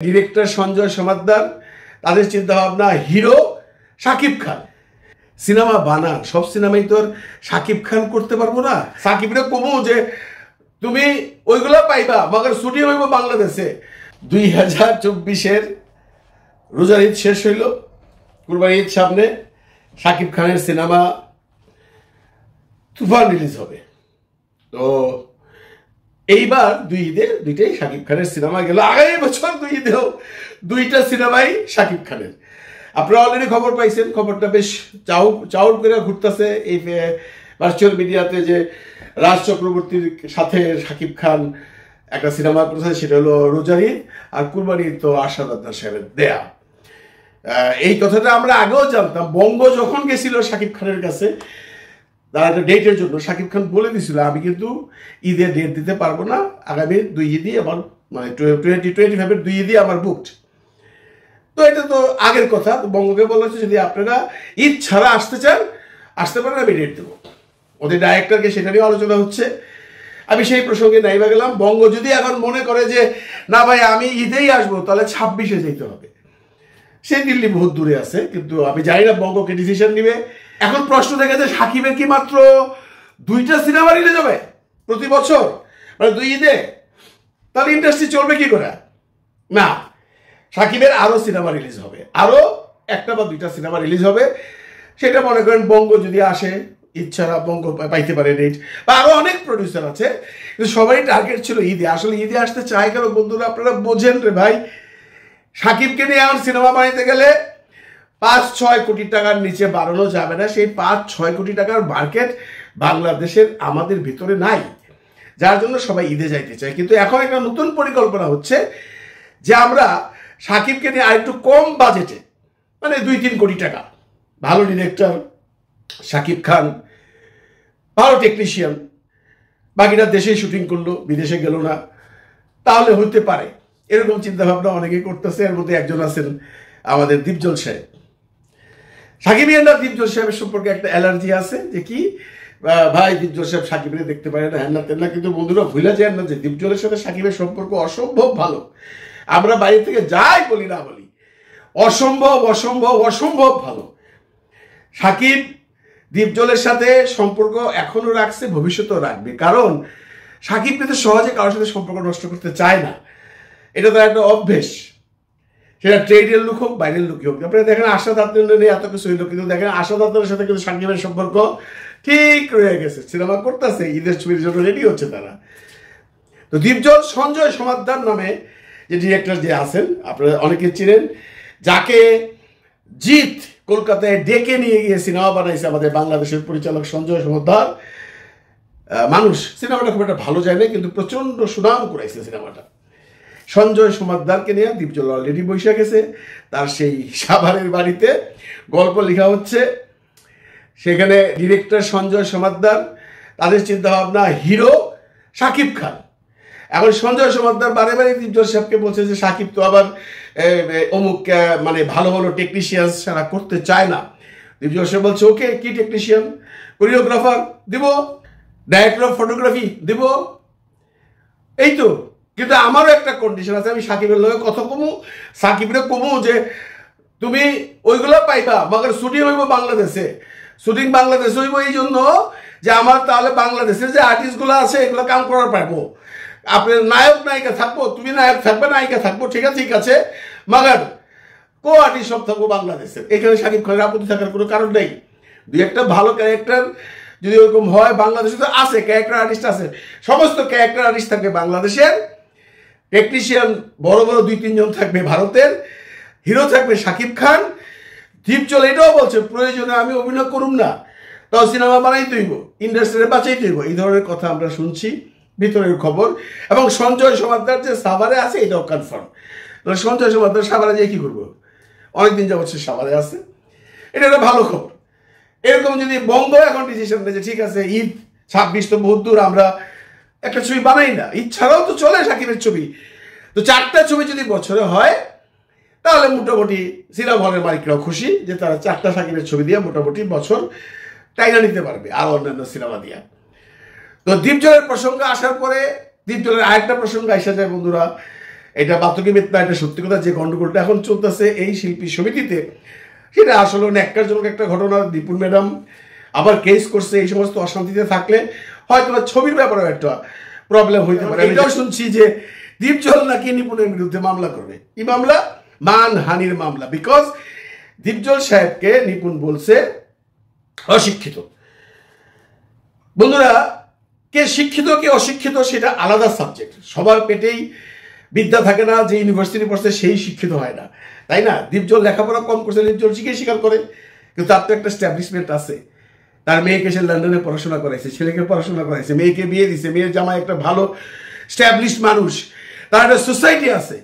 Director Sanjay Samaddar তাদের চিন্তা ভাবনা হিরো শাকিব খান সিনেমা বানান সব সিনেমাই তো শাকিব খান করতে পারবো না। সাকিবরে কমো যে তুমি ওইগুলো পাইবা মগর ছুটি হইব বাংলাদেশে। 2024-এর রোজার ঈদ শেষ হইল, কুরবানি ঈদ সামনে, শাকিব খানের সিনেমা তুফান রিলিজ হবে। তো এইবার দুই ঈদে দুইটাই শাকিব খানের সিনেমা গেল। আগামী বছর দুই ঈদেও দুইটা সিনেমাই শাকিব খানের। আপনারা অলরেডি খবর পাইছেন, খবরটা বেশ চাউর করে ঘুরতেছে এই ভার্চুয়াল মিডিয়াতে যে রাজ চক্রবর্তীর সাথে শাকিব খান একটা সিনেমা করেছে, সেটা হলো রোজার ঈদ, আর কুরবানি ঈদ তো আরশাদ আদনান সাহেবের দেয়া। এই কথাটা আমরা আগেও জানতাম। বঙ্গ যখন গেছিল শাকিব খানের কাছে তারা একটা ডেটের জন্য, শাকিব খান বলে দিছিল আমি কিন্তু ঈদের ডেট দিতে পারবো না, আগামী দুই ঈদই আমার মানে 2025-এর দুই ঈদই আমার বুকড। তো এটা তো আগের কথা। তো বঙ্গকে বলা হচ্ছে যদি আপনারা ঈদ ছাড়া আসতে চান আসতে পারেন, আমি ডেট দেবো। ওদের ডাইরেক্টরকে সেটা নিয়ে আলোচনা হচ্ছে, আমি সেই প্রসঙ্গে নাইবা গেলাম। বঙ্গ যদি এখন মনে করে যে না ভাই আমি ঈদেই আসবো, তাহলে 26-এ যেতে হবে। সে দিল্লি বহুত দূরে আছে, কিন্তু আমি জানি না বঙ্গকে ডিসিশন নিবে। এখন প্রশ্ন থেকে যে সাকিবের কি মাত্র দুইটা সিনেমা রিলিজ হবে প্রতি বছর, মানে দুই ঈদে? তাহলে ইন্ডাস্ট্রি চলবে কি করে? না, সাকিবের আরো সিনেমা রিলিজ হবে, আরো একটা বা দুইটা সিনেমা রিলিজ হবে। সেটা মনে করেন বঙ্গ যদি আসে, ইচ্ছারা বঙ্গ পাইতে পারে ডেট, বা আরো অনেক প্রডিউসার আছে, কিন্তু সবাই টার্গেট ছিল ঈদে। আসলে ঈদে আসতে চায় কেন বন্ধুরা? আপনারা বোঝেন রে ভাই, সাকিবকে নিয়ে এখন সিনেমা বানাইতে গেলে 5-6 কোটি টাকার নিচে বাড়ানো যাবে না। সেই 5-6 কোটি টাকার মার্কেট বাংলাদেশের আমাদের ভিতরে নাই, যার জন্য সবাই ঈদে যাইতে চায়। কিন্তু এখন একটা নতুন পরিকল্পনা হচ্ছে যে আমরা সাকিবকে নিয়ে আরেকটু কম বাজেটে, মানে 2-3 কোটি টাকা, ভালো ডিরেক্টর সাকিব খান, ভালো টেকনিশিয়ান, বাকিটা দেশেই শুটিং করলো, বিদেশে গেল না, তাহলে হইতে পারে। এরকম চিন্তা ভাবনা অনেকেই করতেছে। এর মধ্যে একজন আছেন আমাদের দীপজল সাহেব। সাকিবিয়ানরা দীপজল সাহেবের সম্পর্কে একটা অ্যালার্জি আছে যে কি ভাই দীপজল সাহেব সাকিবকে দেখতে পারে না, হ্যান না তেন না। কিন্তু বন্ধুরা ভুলে যায় না যে দীপজলের সাথে সাকিবের সম্পর্ক অসম্ভব ভালো। আমরা বাইরে থেকে যাই বলি না বলি, অসম্ভব অসম্ভব অসম্ভব ভালো। সাকিব দীপজলের সাথে সম্পর্ক এখনো রাখছে, ভবিষ্যতেও রাখবে। কারণ সাকিব কিন্তু সহজে কারোর সাথে সম্পর্ক নষ্ট করতে চায় না, এটা তার একটা অভ্যেস। সেটা ট্রেডের লুক হোক, বাইরের লুকই হোক। আপনারা দেখেন আরশাদ আদনান নিয়ে এত কিছু হইলো, কিন্তু দেখেন আরশাদ আদনানের সাথে কিন্তু সাকিবের সম্পর্ক ঠিক রয়ে গেছে। সিনেমা করতেছে, ঈদের ছবির জন্য রেডি হচ্ছে তারা। তো দীপজল সঞ্জয় সমাদ্দার নামে যে ডিরেক্টর যে আছেন, আপনারা অনেকে চিনেন, যাকে জিৎ কলকাতায় ডেকে নিয়ে গিয়ে সিনেমা বানাইছে আমাদের বাংলাদেশের পরিচালক সঞ্জয় সমাদ্দার। মানুষ সিনেমাটা খুব একটা ভালো যায় না, কিন্তু প্রচন্ড সুনাম করাইছে সিনেমাটা। সঞ্জয় সমাদ্দারকে নিয়ে দীপজল অলরেডি বসে গেছে তার সেই সাভারের বাড়িতে, গল্প লেখা হচ্ছে। সেখানে ডিরেক্টর সঞ্জয় সমাদ্দার তাদের চিন্তা ভাবনা হিরো শাকিব খান। এখন সঞ্জয় সমাদ্দার বারে বারে দীপজল সাহেবকে বলছে যে সাকিব তো আবার অমুক মানে ভালো ভালো টেকনিশিয়ান ছাড়া করতে চায় না। দীপজল সাহেব বলছে ওকে, কি টেকনিশিয়ান? কোরিওগ্রাফার দিব, ডাইরেক্টর অফ ফটোগ্রাফি দিব, এই তো। কিন্তু আমারও একটা কন্ডিশন আছে, আমি সাকিবের লগে কথা কমু, সাকিবরে কমু যে তুমি ওইগুলো পাইবা মগর শুটিং হইব বাংলাদেশে। শুটিং বাংলাদেশে হইব এই জন্য যে আমার তাহলে বাংলাদেশের যে আর্টিস্টগুলো আছে এগুলো কাম করার পারবো। আপনার নায়ক নায়িকা থাকবো, তুমি নায়ক থাকবে, নায়িকা থাকবো, ঠিক আছে, মগর কো আর্টিস্ট সব থাকবো বাংলাদেশের। এখানে সাকিব খানের আপত্তি থাকার কোনো কারণ নেই। দুই একটা ভালো ক্যারেক্টার যদি ওরকম হয়, বাংলাদেশে তো আছে ক্যারেক্টার আর্টিস্ট আছে, সমস্ত ক্যারেক্টার আর্টিস্ট থাকবে বাংলাদেশের, টেকনিশিয়ান বড় বড় 2-3 জন থাকবে ভারতের, হিরো থাকবে শাকিব খান। দীপজল এটাও বলছে প্রয়োজনে আমি অভিনয় করুম না, তাও সিনেমা বানাই তৈব, ইন্ডাস্ট্রি বাঁচাই তৈব। এই ধরনের কথা আমরা শুনছি, ভিতরের খবর। এবং সঞ্জয় সমাদ্দার যে সাভারে আছে এটাও কনফার্ম। সঞ্জয় সমাদ্দার সাভারে যেয়ে কি করবো? অনেকদিন যাবত সে সাভারে আছে, এটা একটা ভালো খবর। এরকম যদি বঙ্গ এখন ডিসিশন নেয় যে ঠিক আছে ঈদ 26 তো বহুত দূর, আমরা একটা ছবি বানাই না, ঈদ ছাড়াও তো চলে সাকিবের ছবি। তো 4টা ছবি যদি বছরে হয়, তাহলে মোটামুটি সিনেমা হলের মালিকরাও খুশি যে তারা 4টা সাকিবের ছবি দিয়ে মোটামুটি বছর টাইনা নিতে পারবে, আর অন্যান্য সিনেমা দিয়ে। তো দীপজলের প্রসঙ্গ আসার পরে দীপজলের আরেকটা প্রসঙ্গ আসা যায় বন্ধুরা, এটা বাস্তবিক না, এটা সত্যি কথা। যে গন্ডগোলটা এখন চলতেছে এই শিল্পী সমিতিতে, সেটা আসলে ন্যাক্কারজনক একটা ঘটনা। দীপুর ম্যাডাম আবার কেস করছে। এই সমস্ত অশান্তিতে থাকলে হয়তো ছবির ব্যাপারে একটা প্রবলেম হইতে পারে। এটাও শুনছি যে দীপজল নাকি নিপুণের বিরুদ্ধে মামলা করবে। কি মামলা? মানহানির মামলা। বিকজ দীপজল সাহেবকে নিপুণ বলছে অশিক্ষিত। বন্ধুরা, কে শিক্ষিত কে অশিক্ষিত সেটা আলাদা সাবজেক্ট। সবার পেটেই বিদ্যা থাকে না। যে ইউনিভার্সিটি পড়ছে সেই শিক্ষিত হয় না, তাই না? দীপজল লেখাপড়া কম করছে, দীপজল শিখে স্বীকার করে, কিন্তু তার তো একটা স্ট্যাবলিশমেন্ট আছে। তার মেয়েকে সে লন্ডনে পড়াশোনা করাইছে, ছেলেকে পড়াশোনা করাইছে, মেয়েকে বিয়ে দিছে, মেয়ের জামাই একটা ভালো স্ট্যাবলিশ মানুষ, তার একটা সোসাইটি আছে।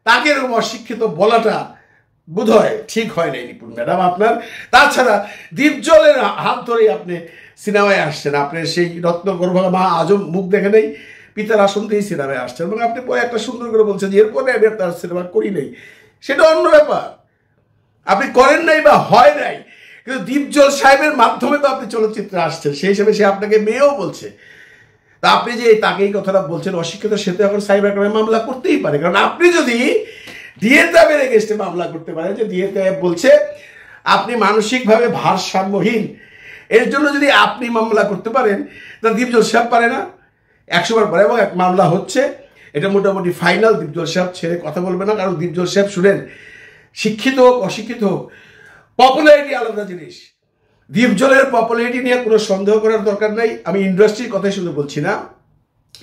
তাকে এরকম অশিক্ষিত বলাটা বোধ হয় ঠিক হয় নাই নিপুণ ম্যাডাম আপনার। তাছাড়া দীপজলের হাত ধরেই আপনি সিনেমায় আসছেন। আপনি সেই রত্নগর্ভা মা আজও মুখ দেখে নেই, পিতার আসন দিয়েই সিনেমায় আসছেন, এবং আপনি পরে একটা সুন্দর করে বলছেন যে এরপরে আমি তার সিনেমা করি নাই। সেটা অন্য ব্যাপার, আপনি করেন নাই বা হয় নাই, কিন্তু দীপজল সাহেবের মাধ্যমে তো আপনি চলচ্চিত্রে আসছেন। সেই হিসেবে সে আপনাকে মেয়েও বলছে। তা আপনি যে তাকে এই কথাটা বলছেন অশিক্ষিত, সে তো এখন সাইবার ক্রাইমে মামলা করতেই পারে। কারণ আপনি যদি ডিএ-ট্যাবের এগেইনস্টে মামলা করতে পারেন, যে ডিএ-ট্যাব বলছে আপনি মানসিকভাবে ভারসাম্যহীন, এর জন্য যদি আপনি মামলা করতে পারেন, তা দীপজল সাহেব পারে না? 100 বার পারে। এবং এক মামলা হচ্ছে, এটা মোটামুটি ফাইনাল। দীপজল সাহেব ছেড়ে কথা বলবে না। কারণ দীপজল সাহেব শুনেন, শিক্ষিত হোক অশিক্ষিত হোক, পপুলারিটি আলাদা জিনিস। দীপজলের পপুলারিটি নিয়ে কোনো সন্দেহ করার দরকার নাই। আমি ইন্ডাস্ট্রির কথাই শুধু বলছি না,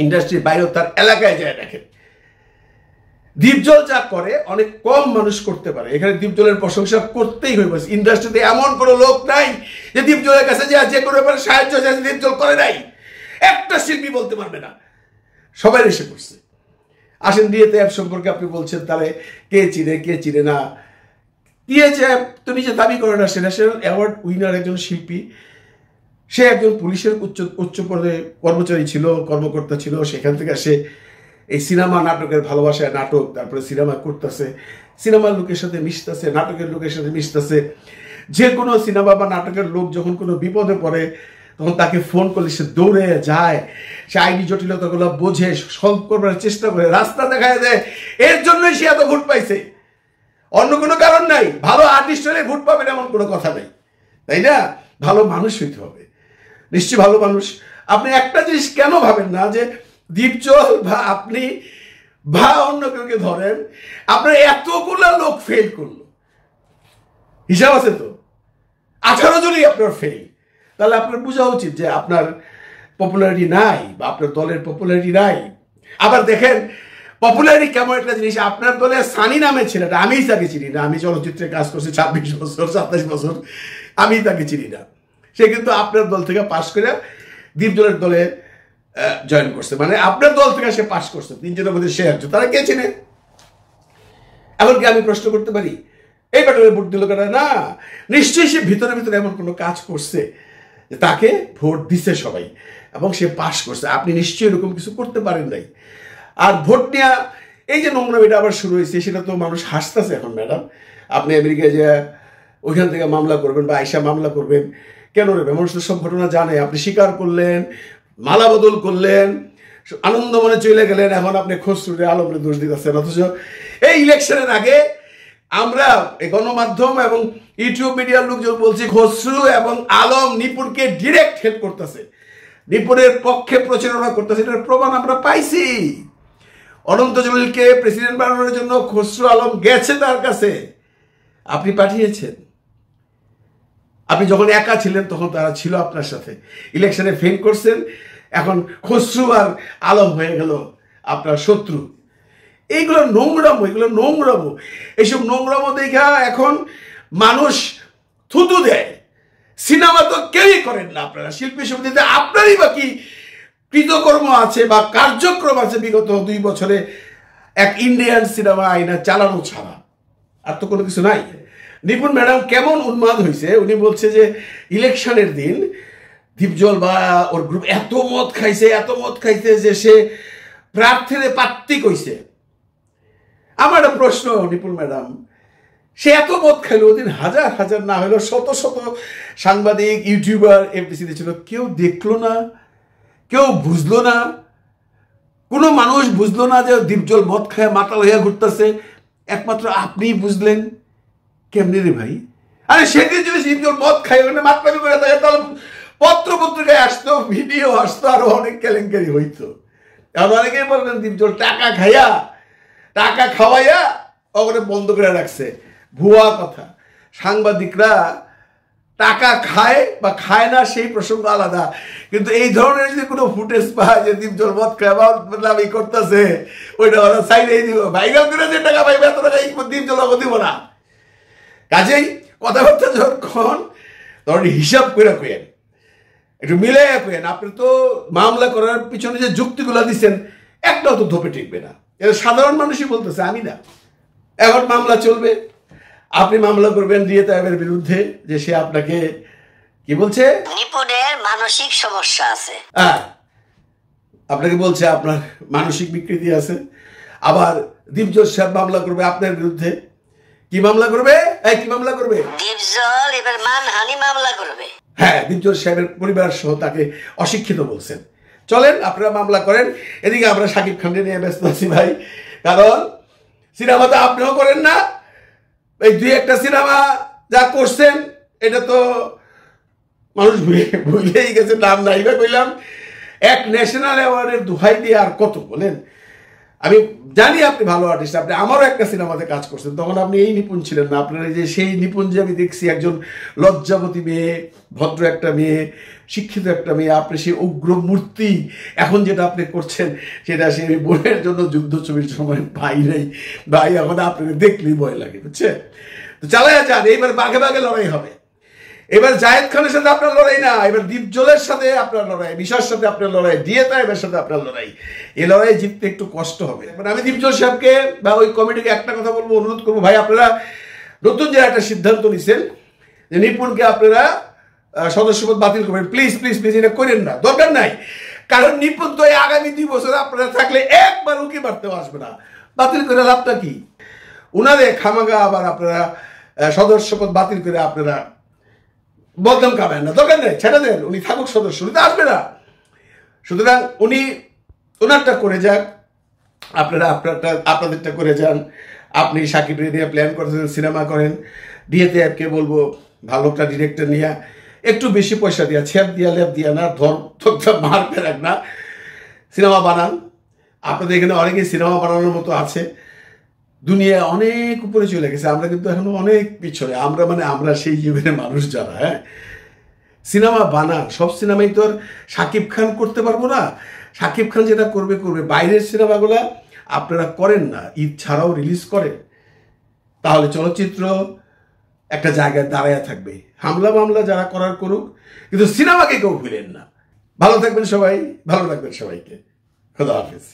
ইন্ডাস্ট্রির বাইরেও তার এলাকায় যায় দেখেন। দীপজল যা করে অনেক কম মানুষ করতে পারে। এখানে দীপজলের প্রশংসা করতেই হইবে। ইন্ডাস্ট্রিতে এমন কোনো লোক নাই যে দীপজলের কাছে যে কোনো ব্যাপারে সাহায্য চাইছে দীপজল করে নাই। একটা শিল্পী বলতে পারবে না, সবাই এসে করছে। আসেন ডিএ-ট্যাব সম্পর্কে আপনি বলছেন, তাহলে কে চিনে কে চিনে না। ডিএ-ট্যাব তো নিজে দাবি করে না, সে ন্যাশনাল অ্যাওয়ার্ড উইনার একজন শিল্পী। সে একজন পুলিশের উচ্চ পদে কর্মচারী ছিল, কর্মকর্তা ছিল। সেখান থেকে সে এই সিনেমা নাটকের ভালোবাসায় নাটক, তারপরে সিনেমা করতেছে, সিনেমার লোকের সাথে মিশতেছে, নাটকের লোকের সাথে মিশতেছে। যে কোনো সিনেমা বা নাটকের লোক যখন কোনো বিপদে পড়ে, তখন তাকে ফোন করলে সে দৌড়ে যায়, সে আইনি জটিলতাগুলো বোঝে, সলভ করবার চেষ্টা করে, রাস্তা দেখায় দেয়। এর জন্যই সে এত ভোট পাইছে, অন্য কোনো কারণ নাই। ভালো আর্টিস্ট হলে ভোট পাবেন এমন কোনো কথা নেই, তাই না? ভালো মানুষ হইতে হবে, নিশ্চয়ই ভালো মানুষ। আপনি একটা জিনিস কেন ভাবেন না যে দীপজল বা আপনি বা অন্য কেউকে ধরেন, আপনার এতগুলো লোক ফেল করলো, হিসাব আছে তো, 18 জনই আপনার ফেল। তাহলে আপনার বোঝা উচিত যে আপনার পপুলারিটি নাই, বা আপনার দলের পপুলারিটি নাই। আবার দেখেন পপুলারিটি কেমন একটা জিনিস। আপনার দলে সানি নামে ছেলেটা, আমি তাকে চিনি না। আমি চলচ্চিত্রে কাজ করছি 26 বছর 27 বছর, আমি তাকে চিনি না। সে কিন্তু আপনার দল থেকে পাশ করে দীপজলের দলে জয়েন করছে, মানে আপনার দল থেকে সে পাশ করছে। 3 জনের মধ্যে সে একজন, তারা কে চিনে? এমনকি আমি প্রশ্ন করতে পারি, এই ব্যাটারে ভোট দিল কেন? না, নিশ্চয়ই সে ভিতরে ভিতরে এমন কোনো কাজ করছে যে তাকে ভোট দিছে সবাই, এবং সে পাশ করছে। আপনি নিশ্চয়ই এরকম কিছু করতে পারেন নাই। আর ভোট নেওয়া, এই যে নোংরামিটা আবার শুরু হয়েছে, সেটা তো মানুষ হাসতেছে এখন। ম্যাডাম, আপনি আমেরিকায় যে ওইখান থেকে মামলা করবেন বা আইসা মামলা করবেন, কেন রে? মানুষ তো সব ঘটনা জানে। আপনি স্বীকার করলেন, মালা বদল করলেন, আনন্দ মনে চলে গেলেন, এখন আপনি খসরুরে আলমরে দোষ দিতেছেন। অথচ এই ইলেকশনের আগে আমরা গণমাধ্যম এবং ইউটিউব মিডিয়ার লোকজন বলছি খসরু এবং আলম নিপুণকে ডিরেক্ট হেল্প করতেছে, নিপুণের পক্ষে প্রচারণা করতেছে। এটার প্রমাণ আমরা পাইছি। অনন্ত জলিলকে প্রেসিডেন্ট বানানোর জন্য খসরু আলম গেছে তার কাছে, আপনি পাঠিয়েছেন। আপনি যখন একা ছিলেন তখন তারা ছিল আপনার সাথে, ইলেকশনে ফেল করছেন। এখন খসরু আর আলম হয়ে গেল আপনার শত্রু। এইগুলো নোংরামো, এগুলো নোংরামো। এইসব নোংরামো দেখা এখন মানুষ থুতু দেয়। সিনেমা তো কেউই করেন না আপনারা, শিল্পী সমিতিতে আপনারই বা কি কৃতকর্ম আছে বা কার্যক্রম আছে বিগত 2 বছরে এক ইন্ডিয়ান সিনেমা আইনা চালানো ছাড়া? আর তো কোনো কিছু নাই। নিপুণ ম্যাডাম কেমন উন্মাদ হয়েছে, উনি বলছে যে ইলেকশনের দিন দীপজল বা ওর গ্রুপ এত মদ খাইছে যে সে প্রার্থীদের পাত্তি কইছে। আমার একটা প্রশ্ন, নিপুণ ম্যাডাম, সে এত মদ খাইলো, ওদিন হাজার হাজার না হইলো শত শত সাংবাদিক, ইউটিউবার এফডিসিতে ছিল, কেউ দেখলো না, কেউ বুঝলো না। কোনো মানুষ বুঝলো না যে দীপজল মদ খায় মাতাল হইয়া ঘুরতেছে, একমাত্র আপনিই বুঝলেন। কেমনি রে ভাই? আরে সেদিন যদি দীপজল মদ খায় ওখানে মাতলামি করে থাকে তাহলে পত্র পত্রিকায় আসতো, ভিডিও আসতো, আরো অনেক কেলেঙ্কারি হইতো। এখন অনেকেই বলবেন দীপজল টাকা খাওয়াইয়া ওখানে বন্ধ করে রাখছে। ভুয়া কথা। সাংবাদিকরা টাকা খায় বা খায় না সেই প্রসঙ্গ আলাদা, কিন্তু এই ধরনের যদি কোনো ফুটেজ পায় যে দীপজল মদ খায় বা এই করতেছে, ওইটা ওরা সাইডে দিব, ভাইরাল করে যে টাকা পাইবে এত টাকা দীপজল দিব না। কাজেই কথাবার্তা যখন ধরেন হিসাব করে কেন, একটু মিলে কেন। আপনি তো মামলা করার পিছনে যে যুক্তিগুলো দিচ্ছেন একটাও তো ধোপে টিকবে না। এটা সাধারণ মানুষই বলতেছে, আমি না। এখন মামলা চলবে, আপনি মামলা করবেন রিয়েত আইবের বিরুদ্ধে যে সে আপনাকে কি বলছে, নিপুণের মানসিক সমস্যা আছে। হ্যাঁ, আপনাকে বলছে আপনার মানসিক বিকৃতি আছে। আবার দীপজল সাহেব মামলা করবে আপনার বিরুদ্ধে। কি মামলা করবে? কি মামলা করবে? দীপজল এবার মানহানি মামলা করবে। হ্যাঁ, দীপজল সাহেবের পরিবার সহ তাকে অশিক্ষিত বলছেন। চলেন আপনারা মামলা করেন, এদিকে আমরা শাকিব খানকে নিয়ে ব্যস্ত আছি ভাই। কারণ সিনেমা তো আপনিও করেন না, এই দুই একটা সিনেমা যা করছেন এটা তো মানুষ ভুলেই গেছে। নাম নাই বা কইলাম, এক ন্যাশনাল অ্যাওয়ার্ডের দোহাই দিয়ে আর কত বলেন। আমি জানি আপনি ভালো আর্টিস্ট, আপনি আমারও একটা সিনেমাতে কাজ করছেন, তখন আপনি এই নিপুণ ছিলেন না। আপনার যে সেই নিপুণ যে আমি দেখছি, একজন লজ্জাবতী মেয়ে, ভদ্র একটা মেয়ে, শিক্ষিত একটা মেয়ে, আপনি সেই উগ্র মূর্তি। এখন যেটা আপনি করছেন সেটা সেই বোনের জন্য যুদ্ধ ছবির সময় ভাই নেই ভাই, এখন আপনাকে দেখলেই ভয় লাগে, বুঝছেন? তো চালাইয়া যান, এইবার বাঘে বাঘে লড়াই হবে। এবার জায়েদ খানের সাথে আপনার লড়াই না, এবার দীপজলের সাথে আপনার লড়াই, বিশার সাথে আপনার লড়াই, রিয়েত আইবের সাথে আপনার লড়াই। এই লড়াই জিততে একটু কষ্ট হবে। মানে আমি দীপজল সাহেবকে বা ওই কমিটিকে একটা কথা বলবো, অনুরোধ করবো, ভাই আপনারা নতুন যে একটা সিদ্ধান্ত নিছেন যে নিপুণকে আপনারা সদস্যপদ বাতিল করবেন, প্লিজ প্লিজ প্লিজ এটা করেন না, দরকার নাই। কারণ নিপুণ তো এই আগামী 2 বছর আপনারা থাকলে একবার উকি মারতেও আসবে না, বাতিল করে লাভটা কি? উনারে খামাগা আবার আপনারা সদস্যপদ বাতিল করে আপনারা বদনাম কামেন না, দরকার নেই, ছেড়ে দেন, উনি থাকুক সদস্য, উনি তো আসবে না। সুতরাং উনি ওনারটা করে যাক, আপনারা আপনাদেরটা করে যান। আপনি শাকিব নিয়ে প্ল্যান করতেছেন, সিনেমা করেন। ডিএতে অ্যাপকে বলবো ভালো একটা ডিরেক্টর নিয়ে একটু বেশি পয়সা দিয়া, ছেপ দিয়া লেপ দিয়া না, মার ফেরাক না, সিনেমা বানান। আপনাদের এখানে অনেকেই সিনেমা বানানোর মতো আছে, দুনিয়া অনেক উপরে চলে গেছে, আমরা কিন্তু এখনো অনেক পিছনে। আমরা সেই যুগের মানুষ যারা, হ্যাঁ, সিনেমা বানান। সব সিনেমাই তো আর শাকিব খান করতে পারবো না। শাকিব খান যেটা করবে করবে। বাইরের সিনেমাগুলা আপনারা করেন না, ঈদ ছাড়াও রিলিজ করেন, তাহলে চলচ্চিত্র একটা জায়গায় দাঁড়ায় থাকবে। হামলা মামলা যারা করার করুক, কিন্তু সিনেমাকে কেউ ভুলেন না। ভালো থাকবেন সবাই, ভালো থাকবেন সবাইকে। খোদা হাফেজ।